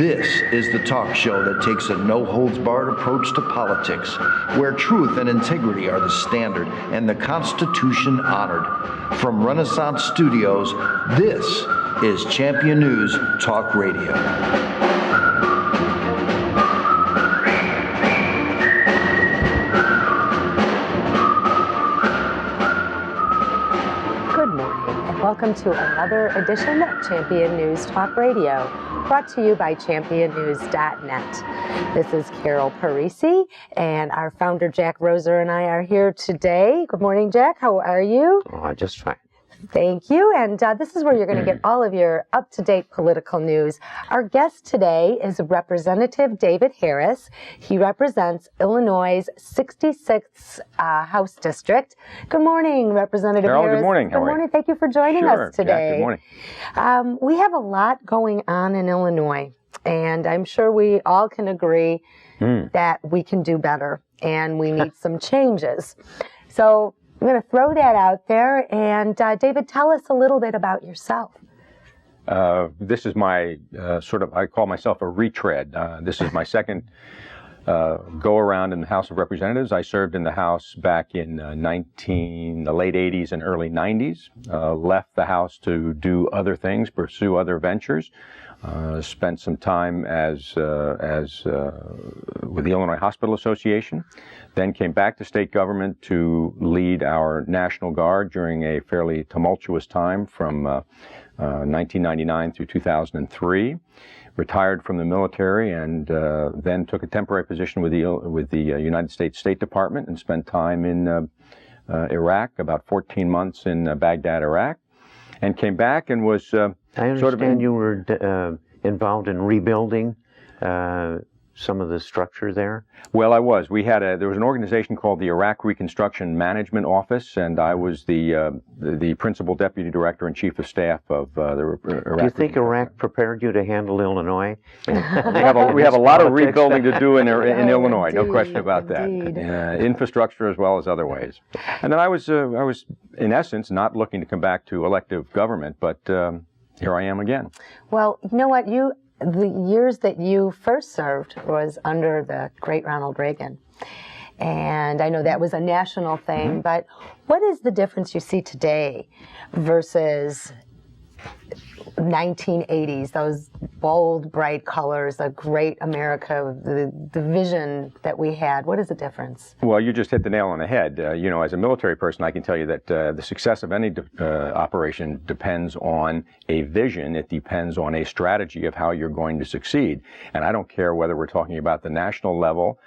This is the talk show that takes a no-holds-barred approach to politics, where truth and integrity are the standard and the Constitution honored. From Renaissance Studios, this is Champion News Talk Radio. Welcome to another edition of Champion News Talk Radio, brought to you by ChampionNews.net. This is Carol Parisi, and our founder, Jack Roser, and I are here today. Good morning, Jack. How are you? Oh, just fine. Thank you. And this is where you're going to get all of your up-to-date political news. Our guest today is Representative David Harris. He represents Illinois' 66th House District. Good morning, Representative Carol, Harris. good morning. Good morning. Thank you for joining us today. Jack, good morning. We have a lot going on in Illinois, and I'm sure we all can agree that we can do better, and we need some changes. So I'm going to throw that out there. And David, tell us a little bit about yourself. This is my I call myself a retread. This is my second go around in the House of Representatives. I served in the House back in the late 80s and early 90s. Left the House to do other things, pursue other ventures. Spent some time with the Illinois Hospital Association, then came back to state government to lead our National Guard during a fairly tumultuous time from 1999 through 2003. Retired from the military and then took a temporary position with the United States State Department and spent time in Iraq, about 14 months in Baghdad, Iraq, and came back and was I understand you were involved in rebuilding some of the structure there? Well, I was. There was an organization called the Iraq Reconstruction Management Office, and I was the principal deputy director and chief of staff of the Iraq. Do you think Iraq prepared you to handle Illinois? We have a lot of rebuilding to do in Illinois, no question about that. Infrastructure as well as other ways. And then I was in essence not looking to come back to elective government, but here I am again. Well, you know what? The years that you first served was under the great Ronald Reagan. And I know that was a national thing, but what is the difference you see today versus 1980s, those bold, bright colors, the great America, the vision that we had? What is the difference? Well, you just hit the nail on the head. As a military person, I can tell you that the success of any operation depends on a vision. It depends on a strategy of how you're going to succeed. And I don't care whether we're talking about the national level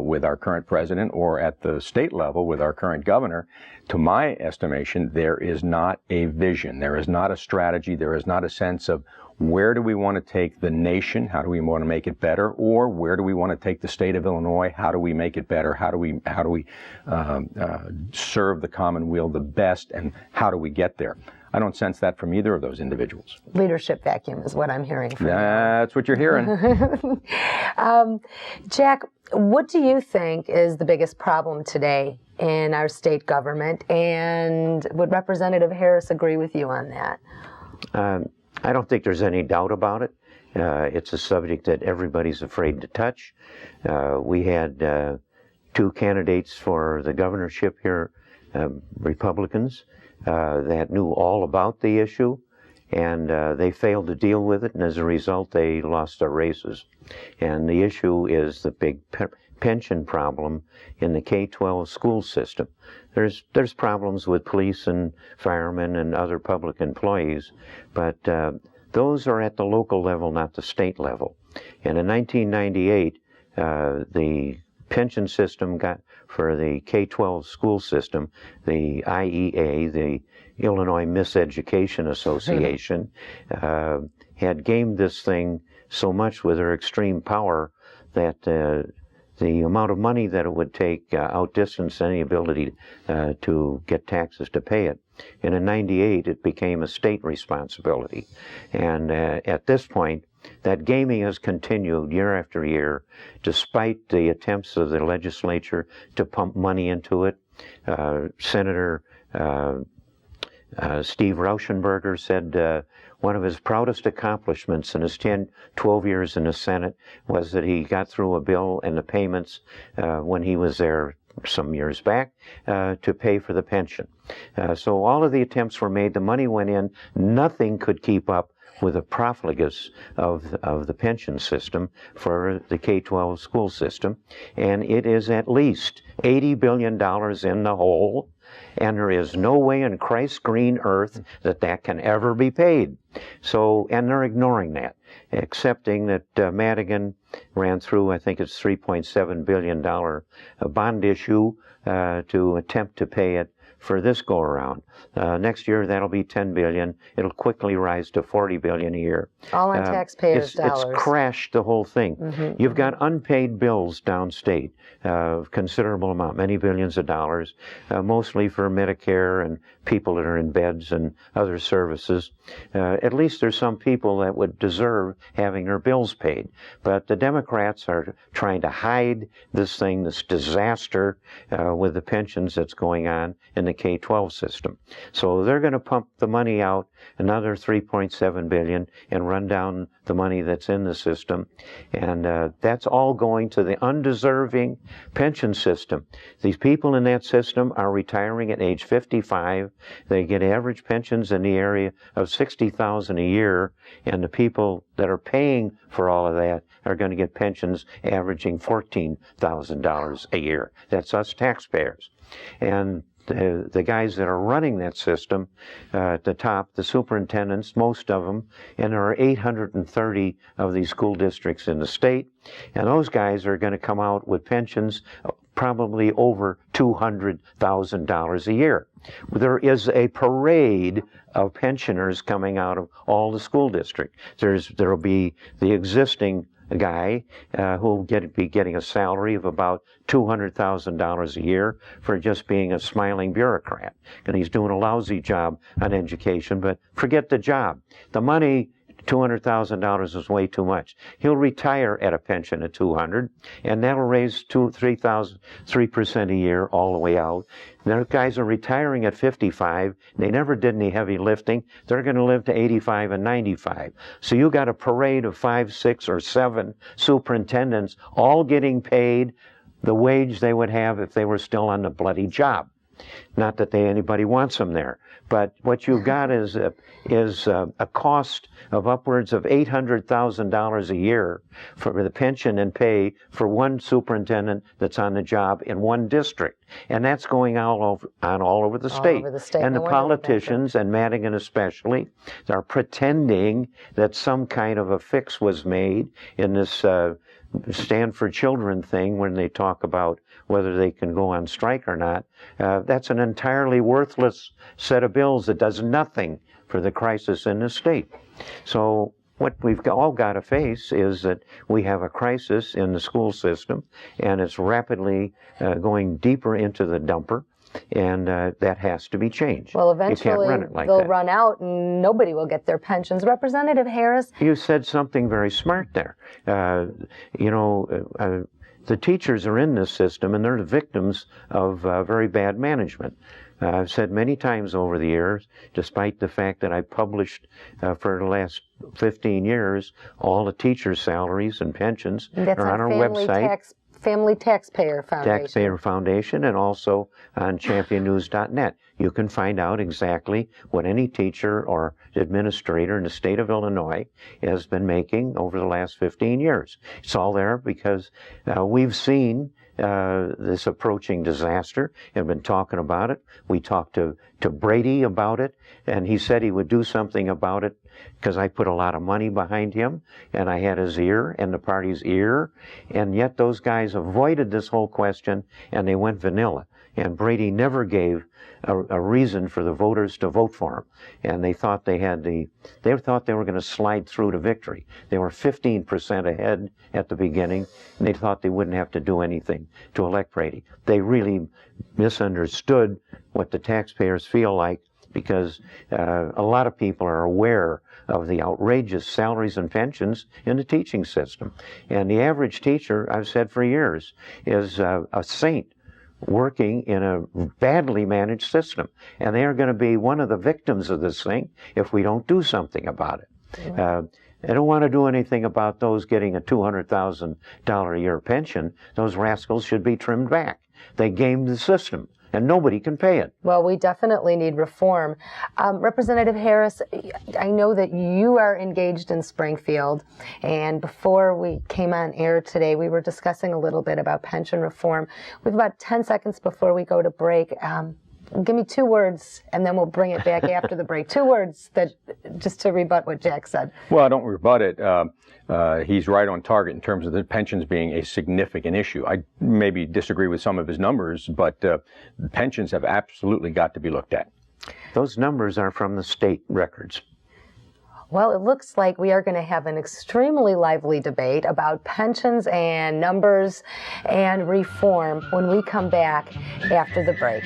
with our current president or at the state level with our current governor. To my estimation, there is not a vision. There is not a strategy. There is not a sense of where do we want to take the nation? How do we want to make it better? Or where do we want to take the state of Illinois? How do we make it better? How do we serve the commonweal the best? And how do we get there? I don't sense that from either of those individuals. Leadership vacuum is what I'm hearing from you. That's what you're hearing. Jack, what do you think is the biggest problem today in our state government? And would Representative Harris agree with you on that? I don't think there's any doubt about it. It's a subject that everybody's afraid to touch. We had two candidates for the governorship here, Republicans, that knew all about the issue, and they failed to deal with it, and as a result, they lost their races. And the issue is the big pension problem in the K-12 school system. There's problems with police and firemen and other public employees, but those are at the local level, not the state level. And in 1998, the pension system got, for the K-12 school system, the IEA, the Illinois Miseducation Association, had gamed this thing so much with their extreme power that the amount of money that it would take outdistanced any ability to get taxes to pay it. And in '98, it became a state responsibility. And at this point, that gaming has continued year after year, despite the attempts of the legislature to pump money into it. Senator Steve Rauschenberger said one of his proudest accomplishments in his 12 years in the Senate was that he got through a bill and the payments when he was there some years back to pay for the pension. So all of the attempts were made, the money went in, nothing could keep up with the profligacy of the pension system for the K-12 school system, and it is at least $80 billion in the hole, and there is no way in Christ's green earth that that can ever be paid. So, and they're ignoring that, accepting that Madigan ran through, I think it's $3.7 billion bond issue to attempt to pay it for this go-around. Next year, that'll be $10 billion. It'll quickly rise to $40 billion a year. All on taxpayers' dollars. It's crashed the whole thing. You've got unpaid bills downstate, considerable amount, many billions of dollars, mostly for Medicare and people that are in beds and other services. At least there's some people that would deserve having their bills paid. But the Democrats are trying to hide this thing, this disaster with the pensions that's going on in the K-12 system. So they're going to pump the money out, another $3.7 billion, and run down the money that's in the system. And that's all going to the undeserving pension system. These people in that system are retiring at age 55. They get average pensions in the area of $60,000 a year, and the people that are paying for all of that are going to get pensions averaging $14,000 a year. That's us taxpayers. And the guys that are running that system at the top, the superintendents, most of them, and there are 830 of these school districts in the state, and those guys are going to come out with pensions probably over $200,000 a year. There is a parade of pensioners coming out of all the school districts. There will be the existing guy who will be getting a salary of about $200,000 a year for just being a smiling bureaucrat. And he's doing a lousy job on education, but forget the job. The money, $200,000 is way too much. He'll retire at a pension of $200,000, and that'll raise 3% a year all the way out. Those guys are retiring at 55. They never did any heavy lifting. They're going to live to 85 and 95. So you got a parade of 5, 6, or 7 superintendents all getting paid the wage they would have if they were still on the bloody job. Not that anybody wants them there, but what you've got is a cost of upwards of $800,000 a year for the pension and pay for one superintendent that's on the job in one district, and that's going all over the state. And the politicians, and Madigan especially, are pretending that some kind of a fix was made in this Stand for Children thing when they talk about whether they can go on strike or not. That's an entirely worthless set of bills that does nothing for the crisis in the state. So what we've all got to face is that we have a crisis in the school system, and it's rapidly going deeper into the dumper. And that has to be changed. Well, eventually you can't run it like they'll that. run out and nobody will get their pensions. Representative Harris? You said something very smart there. The teachers are in this system, and they're the victims of very bad management. I've said many times over the years, despite the fact that I published for the last 15 years all the teachers' salaries and pensions are on our website. Family Taxpayer Foundation. Taxpayer Foundation, and also on championnews.net. You can find out exactly what any teacher or administrator in the state of Illinois has been making over the last 15 years. It's all there because we've seen this approaching disaster and been talking about it. We talked to Brady about it, and he said he would do something about it because I put a lot of money behind him, and I had his ear and the party's ear, and yet those guys avoided this whole question, and they went vanilla. And Brady never gave a reason for the voters to vote for him, and they thought they thought they were going to slide through to victory. They were 15% ahead at the beginning, and they thought they wouldn't have to do anything to elect Brady. They really misunderstood what the taxpayers feel like, because a lot of people are aware of the outrageous salaries and pensions in the teaching system. And the average teacher, I've said for years, is a saint working in a badly managed system. And they are going to be one of the victims of this thing if we don't do something about it. I don't want to do anything about those getting a $200,000 a year pension. Those rascals should be trimmed back. They gamed the system, and nobody can pay it. Well, we definitely need reform. Representative Harris, I know that you are engaged in Springfield, and before we came on air today, we were discussing a little bit about pension reform. We have about 10 seconds before we go to break. Give me 2 words, and then we'll bring it back after the break. 2 words that just to rebut what Jack said. Well, I don't rebut it. He's right on target in terms of the pensions being a significant issue. I maybe disagree with some of his numbers, but pensions have absolutely got to be looked at. Those numbers are from the state records. Well, it looks like we are going to have an extremely lively debate about pensions and numbers and reform when we come back after the break.